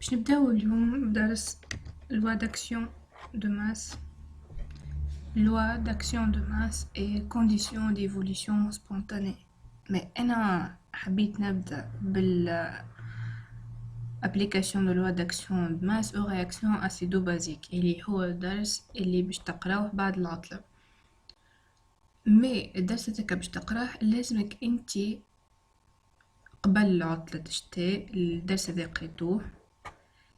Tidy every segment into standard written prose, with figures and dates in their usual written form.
باش نبداو اليوم درس loi d'action de masse. Loi d'action de masse et conditions d'évolution spontanée. Mais أنا حبيت نبدأ application de loi d'action de masse aux réactions acido-basiques اللي هو الدرس اللي باش تقراوه بعد العطلة. مي الدرس هذاك باش تقراه لازمك انتي قبل عطلة الشتاء الدرس هذا قريتوه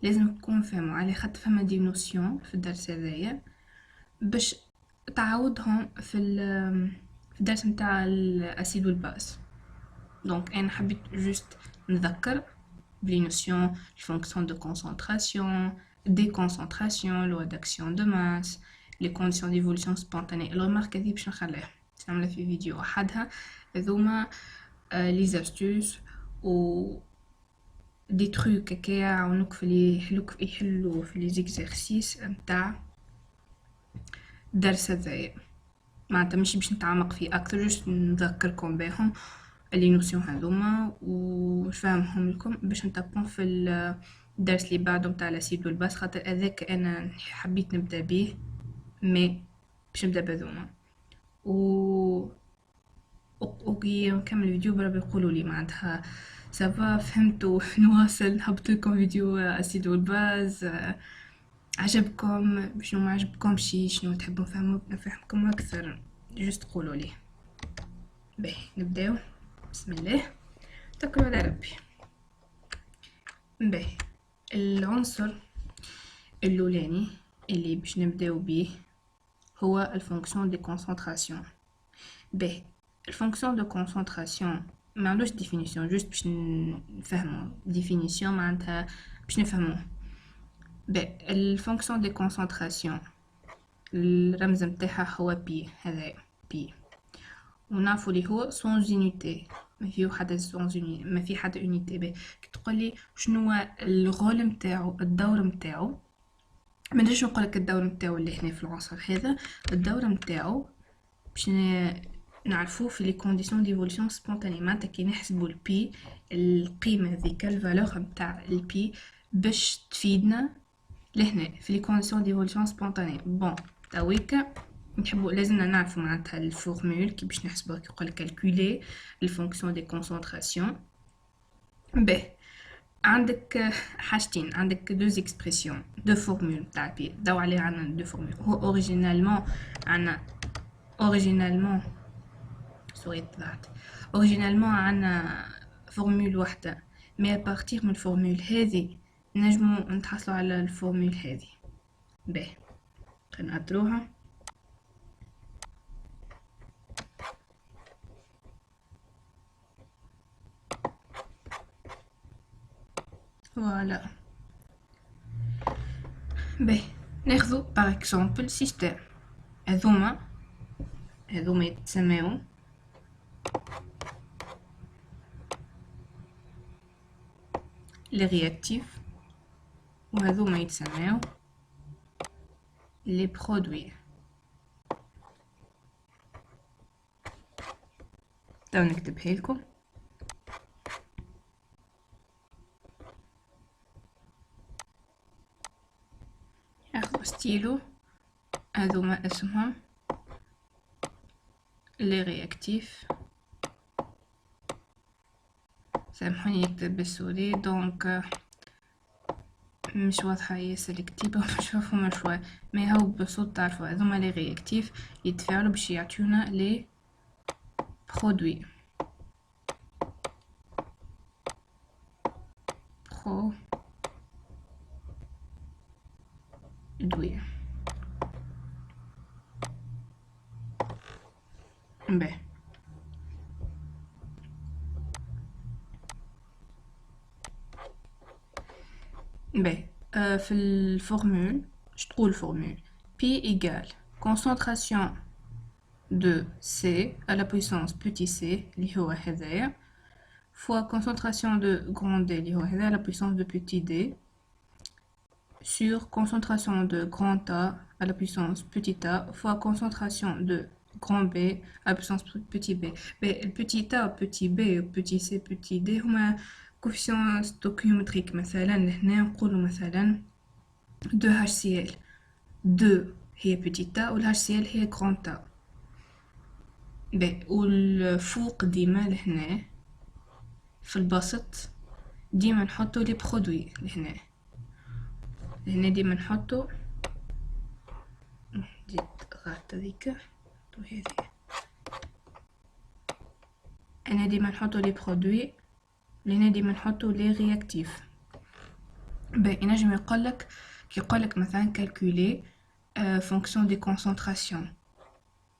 لازم تكون فاهمه على خاطر فما دي نوسيون في الدرس هذايا باش تعاودهم في الدرس نتاع الاسيد والباس. دونك انا حبيت جوست نذكر بلي نوسيون الفونكسيون دو كونسنتراسيون déconcentration loi d'action de masse les conditions d'évolution spontanée. الرمارك هذه باش نخليها نعملها في فيديو وحدها. هذوما لي زاستوس و دي تروك هكايا يعاونوك في يحلو في لي زيكزارسيس نتاع الدرس هذايا. معناتها ماشي باش نتعمق فيه اكثر، جوست نذكركم بهم لي نوسيون هذوما ونفهمهم لكم باش نتابعون في الدرس اللي بعده نتاع الاسيد والباس، خاطر هذاك انا حبيت نبدا به مي باش نبدا بهذوما وكي نكمل الفيديو برا بيقولوا لي معناتها سافا فهمتوا نواصل هبط لكم فيديو اسيد والباز عجبكم شنو ما عجبكمش شنو تحبوا نفهمكم اكثر جست قولوا لي. باهي نبداو بسم الله توكلوا على ربي. باهي العنصر الاولاني اللي باش نبداو به هو الفونكسيون دي كونسنتراسيون. باهي الفونكسيون دو كونسنتراسيون ما عندوش ديفينيسيون، جوست باش نفهمو ديفينيسيون معناتها باش نفهموه. الفونكسيون دي كونسنتراسيون الرمز نتاعها هو بي، هذا بي ونعرفو لي هو سونز يونيتي، ما فيه حدا سونز يونيتي، ما في حدا يونيتي. كي تقولي شنو هو الرول نتاعو الدور نتاعو، ما نجمش نقولك الدور نتاعو اللي هنا في العنصر هذا، الدور نتاعو باش نعرفوه في لي كونديسيون ديفولوشن سبونتاني. معناتها كي نحسبوا البي القيمه هذيك الفالور نتاع البي باش تفيدنا لهنا في لي كونديسيون ديفولوشن سبونتاني. بون تاويكا نحبوا لازمنا نعرفوا معناتها الفورمول كي باش نحسبوها كي يقول كالكولي الفونكسيون دي كونسنتراسيون. به عندك حاجتين، عندك دو اكسبريسيون دو فورمول تاع بي داو عليها عندنا دو فورمول. هو اوريجينالمون عندنا عندنا فورمول واحدة، مي ابارتيغ من الفورمول هذه نجمو نتحصلوا على الفورمول هذه. باهي خلينا نقدروها. فوالا باهي ناخذو باغ اكزومبل سيستم. هذوما يتسموا لي رياكتيف وهذوما يتسموا لي برودوي. تو نكتبها لكم. ناخذ ستيلو، هذوما اسمهم لي رياكتيف. سامحوني نكتب بالسوري دونك مش واضحة هي سلكتيبة مش مفهومة شوية، ما هو بصوت تعرفوا هذوما لي رياكتيف يتفاعلوا باش يعطيونا لي برودوي. باهي باهي في الفورمول تقول فورمول P égale concentration de C à la puissance petit c اللي هو هذايا fois concentration de grand D اللي هو هذا à la puissance de petit d sur concentration de grand A à la puissance petit a fois concentration de grand B à la puissance petit b. Le petit a, petit b, petit c, petit d هما كوفيسيون ستوكيومتريك مثلا لهنا نقولو مثلا 2 HCl 2 هي بتيت تا و HCl هي grand تا. والفوق ديما لهنا في البسط ديما نحطو لي برودوي لهنا ديما نحطو ديت غارت هذيك هذه انا ديما نحطو لي برودوي لهنا ديما نحطو لي رياكتيف. ينجم يقولك كي يقولك مثلا كالكولي فونكسيون دي كونسونطراسيون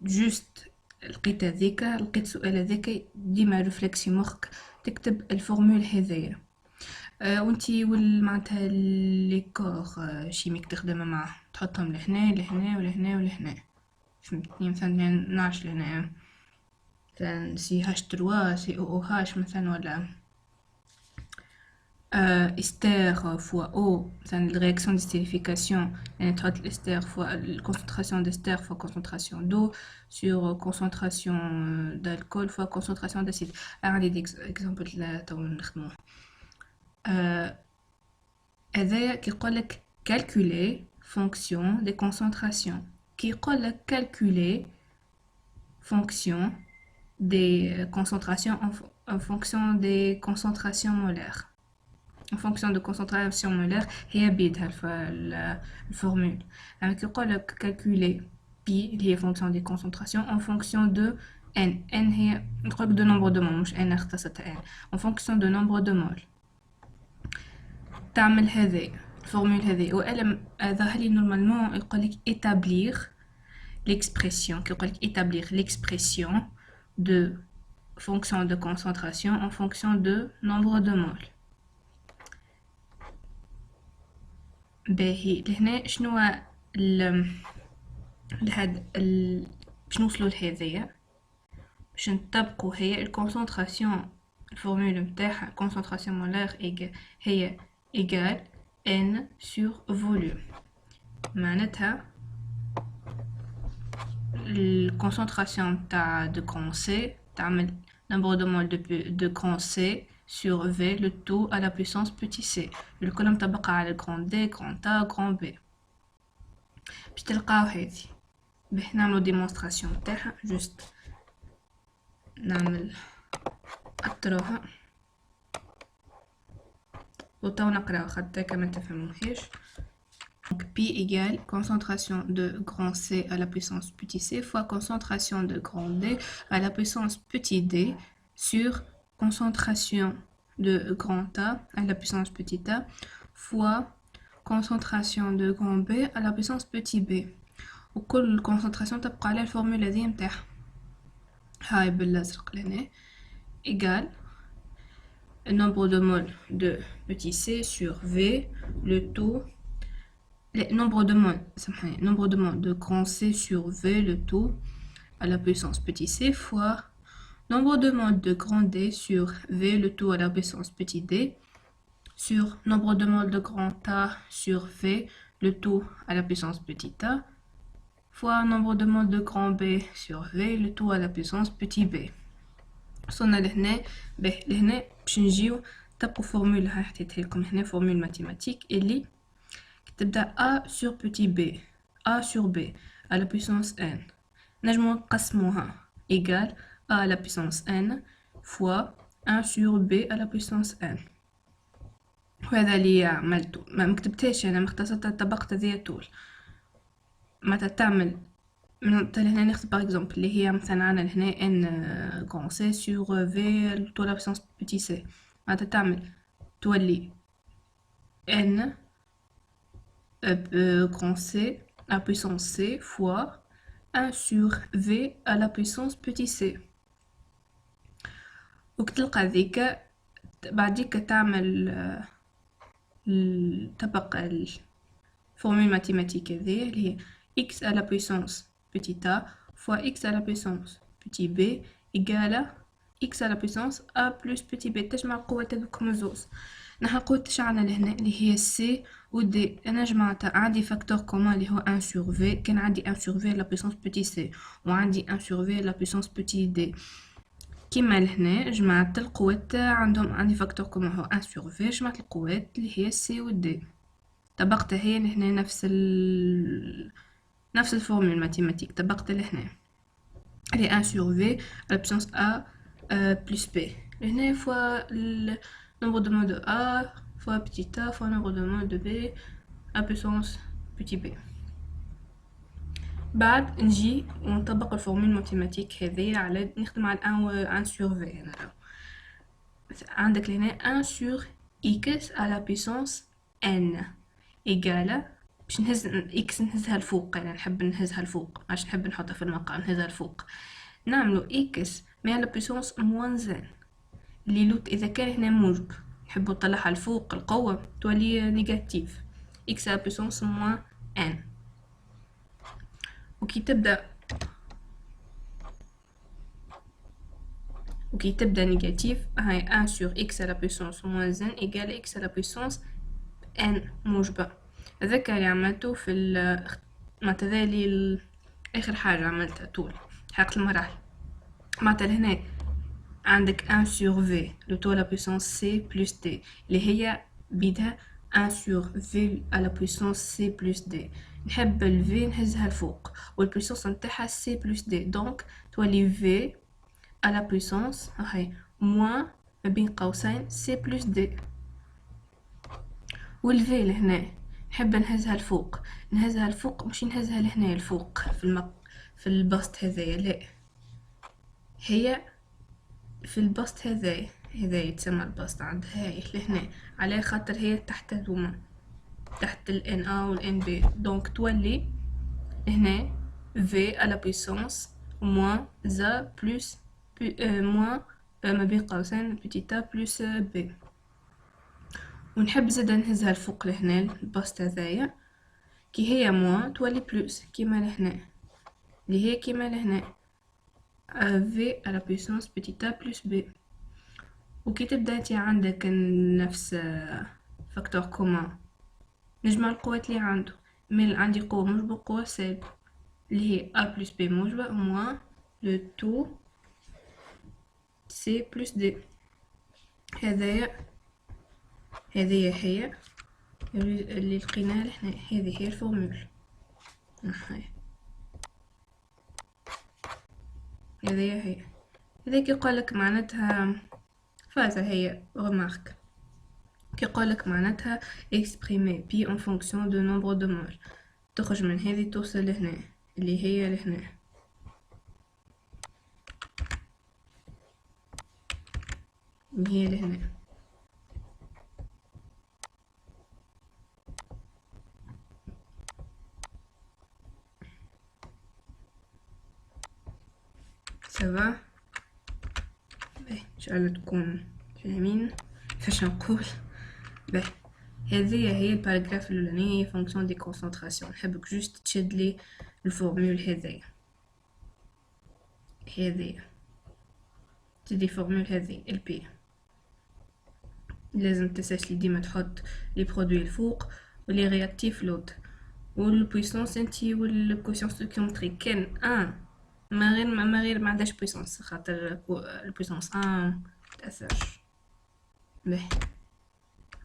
جوست لقيت سؤال هذاك ديما ريفلكسي مخك تكتب الفورمول هذيا. وانتي معناتها لي كور شيميك تخدم معاه تحطهم لهنا لهنا ولهنا ولهنا فهمتني. مثلا نعرفش لهنا مثلا CH3 COOH مثلا ولا استر فوا او مثلا الرياكسيون ديستيريفيكاسيون يعني تحط الاستر فوا الكونسنتراسيون داستر فوا كونسنتراسيون دو سور كونسنتراسيون دالكول فوا كونسنتراسيون داسيد. عندي اكزامبل تو نخدموه. هذايا كي يقولك كالكولي فونكسيون دي كونسنتراسيون كي يقولك كالكولي فونكسيون des concentrations en fonction des concentrations molaires. En fonction de concentration molaire هي بيدها الفورمول. يعني كي يقولك calculer P اللي هي fonction des concentrations en fonction de N هي نقولك de nombre de moles مش N اختصتها N en fonction de nombre de moles تعمل هذي الفورمول هذي. وألم ظاهر لي نورمالمون يقولك établir l'expression كي يقولك établir l'expression de fonction de concentration en fonction de nombre de moles. باهي لهنا شنو لهاد باش نوصلو لهذيا باش نطبقو هي الكونسنتراسيون الفورمول نتاعها concentration molaire هي égal N sur volume. معناتها الكونسنتراسيون تاع de grand C تعمل nombre de moles de grand C sur V le tout à la puissance petit c. الكل مطبقة على grand D grand A grand B. باش تلقاو هذه باش نعملو ديمونستراسيون تاعها جوست نعمل اطروها وتو نقراو خاطر كما تفهموهاش. Donc P égale concentration de grand C à la puissance petit c fois concentration de grand D à la puissance petit d sur concentration de grand A à la puissance petit a fois concentration de grand B à la puissance petit b. وكل concentration تبقى على الفورمولا هذه نتاعها هاي بالازرق لهنا égale le nombre de moles de petit c sur V le tout nombre de moles de grand C sur V le tout à la puissance petit c fois nombre de moles de grand D sur V le tout à la puissance petit d sur nombre de moles de grand A sur V le tout à la puissance petit a fois nombre de moles de grand B sur V le tout à la puissance petit b. وصلنا لهنا. لهنا باش نجيو تبقوا فورمول هاي حطيتها لكم هنا فورمول ماتيماتيك اللي تبدا A sur petit b A sur B à la puissance n نجمو نقسموها égal A à la puissance n fois 1 sur B à la puissance n. وهذا اللي عملته ما مكتبتهاش انا مختصرتها طبقت هذيا طول ما تعمل من هنا ناخذ باغ اكزومبل اللي هي مثلا عندنا هنا n grand C sur V tout à la puissance petit c معناتها تعمل تولي n grand C à puissance C fois 1 sur V à la puissance petit c. وكتلقى ذيك بعديك تعمل طبق الفورمول ماتيماتيك هذه اللي هي x à la puissance petit a fois x à la puissance petit b égale x à la puissance a plus petit b. تجمع قوة هذوكم الزوز. نحن قوة تشعلنا لهنا اللي هي c و d. انا جمعتها عندي فاكتور كومان اللي هو 1 sur v كان عندي 1 sur v à la puissance petit c وعندي 1 sur v à la puissance petit d كيما لهنا جمعت القوات عندي فاكتور كومون هو 1 sur v، جمعت القوات اللي هي c و d، طبقتها هي لهنا نفس الفورمول ماتيماتيك، طبقت لهنا اللي 1 sur v à la puissance a plus b، لهنا fois le nombre de mots de a fois petit a fois le nombre de mots de b à puissance petit b. بعد نجي ونطبق الفورمول الماتيماتيك هذه على نخدم على 1 sur v. هنا عندك لهنا 1 sur x à la puissance n إيجالة، باش نهز x نهزها لفوق، يعني نحب نهزها لفوق، عشان نحب نحطها في المقام نهزها لفوق، نعملو x mais à la puissance moins n اللي لوت إذا كان هنا موجب نحبو نطلعها لفوق القوة تولي نيجاتيف x à la puissance moins n. وكي تبدأ نيجاتيف هاي 1 sur x à la puissance moins n égale x à la puissance n موجبة. هذاك اللي عملته في معناتها لي آخر حاجة عملتها طول حلقة المراحل. معناتها لهنا عندك 1 sur v le tout à la puissance c plus d اللي هي بيدها 1 sur v à la puissance c plus d، نحب ال v نهزها لفوق والبويسونس نتاعها c plus d، دونك تولي v à la puissance هاي moins ما بين قوسين c plus d، وال v لهنا نحب نهزها لفوق مش نهزها لهنا لفوق في البسط هذايا، لا هي في البسط هذايا يتسمى البسط عند هاي لهنا على خاطر هي تحت هذوما تحت ال NA وال NB، دونك تولي هنا V à la puissance moins A plus moins ما بين قوسين petit a plus B، ونحب زادا نهزها الفوق لهنا البسط هذايا كي هي موان تولي بلوس كيما لهنا اللي هي كيما لهنا v à la puissance petit a plus b. وكي تبدا انتي عندك نفس فاكتور كومان نجمع القوات اللي عنده، من عندي قوة موجبة وقوة سالبة اللي هي a plus b موجبة moins le tout c plus d. هذه هي اللي لقيناها لهنا، هذه هي الفورمول هذه كي يقولك معناتها فازة هي remarque كي يقولك معناتها exprimer pi en fonction de nombre de moles، تخرج من هذه توصل لهنا اللي هي لهنا سوا باهي ان شاء الله تكون فاهمين فاش نقول. باهي هذه هي الباراجراف الاولاني فونكسيون دي كونسنتراسيون، نحبك جوست تشد لي الفورمول هذه تدي فورمول هذه البي، لازم تنساش لي ديما تحط لي برودوي الفوق ولي رياكتيف لوط والبويسونس انتي والكوسيون ستوكيومتريك كان ما غير ما عندهاش بويسونس خاطر البويسونس تأثرش. باهي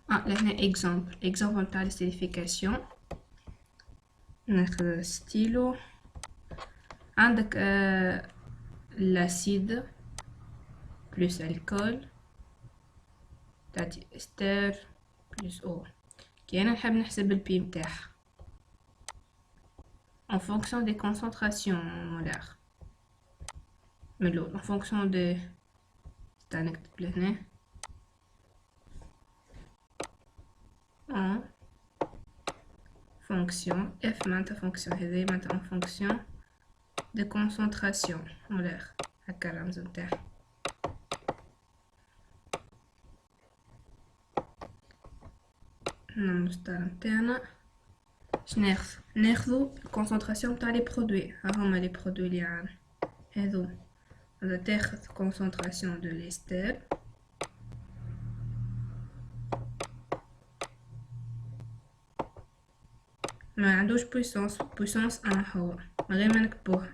لهنا اكزامبل نتاع الستيليفيكاسيون، ناخذ ستيلو عندك لاسيد بلس الكول تاعتي استر بلس او، كي انا نحب نحسب البي متاعها en fonction des concentrations molaires من الاول en fonction de تاع نكتب لهنا en fonction f معناتها fonction هذه معناتها en fonction de concentration molaire هكا الرمز متاعها. المسطرة متاعنا اش ناخذو الكونسنتراسيون تاع لي برودوي، ها هما لي برودوي اللي عندنا هذو، هذا تاخذ كونسنتراسيون دو ليستر ما عندوش بويسونس ان هو من غير ما نكتبوها،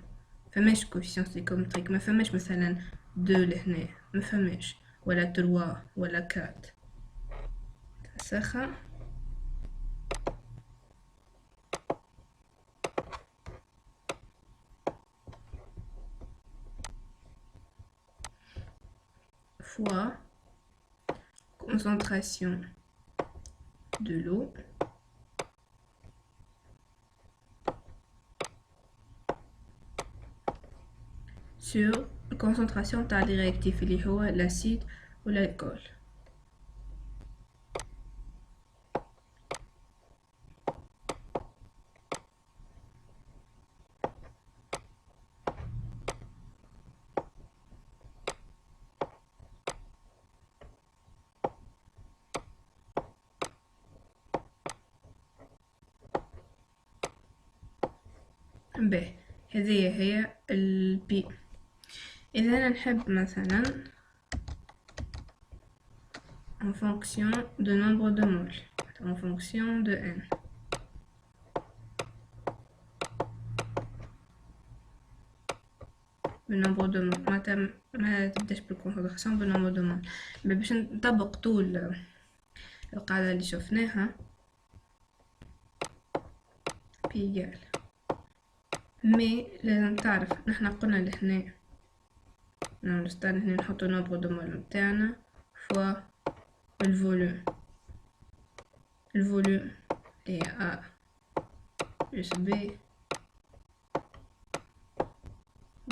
فماش كوفيسيون ستيكومتريك، ما فماش مثلا 2 لهنا مفهماش، ولا 3 ولا 4. تنسخها fois concentration de l'eau sur concentration تاع لي رياكتيف اللي هو l'acide و l'alcool. به هذه هي البي. إذا أنا نحب مثلا en fonction de nombre de moles, en fonction de n. بالنمبر دو مول ما تبداش بالكونسنتراسيون بالنمبر دو مول. باش نطبق طول القاعدة اللي شفناها بي إيجال مي لازم تعرف نحنا قلنا لهنا نستنى هنا نحطو نمبر دو مول متاعنا فوا الفوليوم اللي هي A plus B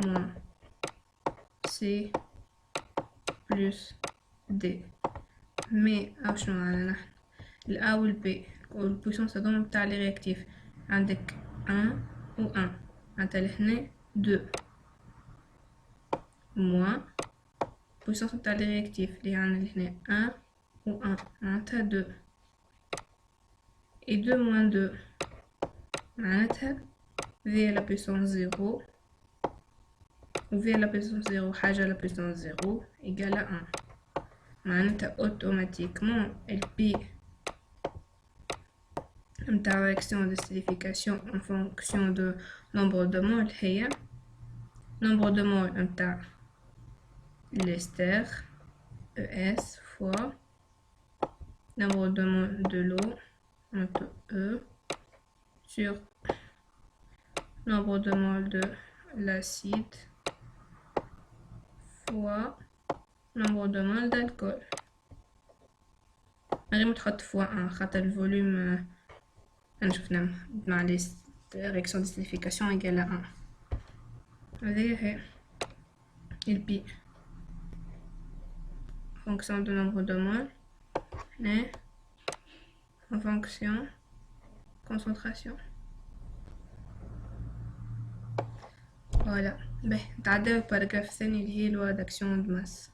moins C plus D. مي أو شنو معنا نحن الأ والبي والبويسونس هاذوما متاع لي رياكتيف، عندك 1 و 1 معناتها لهنا 2 موان بويسونس متاع لي رياكتيف اللي عندنا لهنا 1 و 1 معناتها 2 et 2 moins 2 معناتها v à la puissance 0 و v à la puissance 0 حاجة à la puissance 0 égale à 1. معناتها automatiquement el P متاع réaction de sterification en fonction de nombre de moles هي nombre de moles متاع l'ester ES fois nombre de moles de l'eau entre E sur nombre de moles de l'acide fois nombre de moles d'alcool. غير ما تحط فوا 1 خاطر الفوليوم انا شفنا مع لي رياكسيون دي سيليفيكاسيون ايكال 1. هذه هي البي fonction de nombre de moles mais en fonction concentration. فوالا. باهي نتعداو الباراجراف الثاني اللي هي لوا داكسيون دو ماس.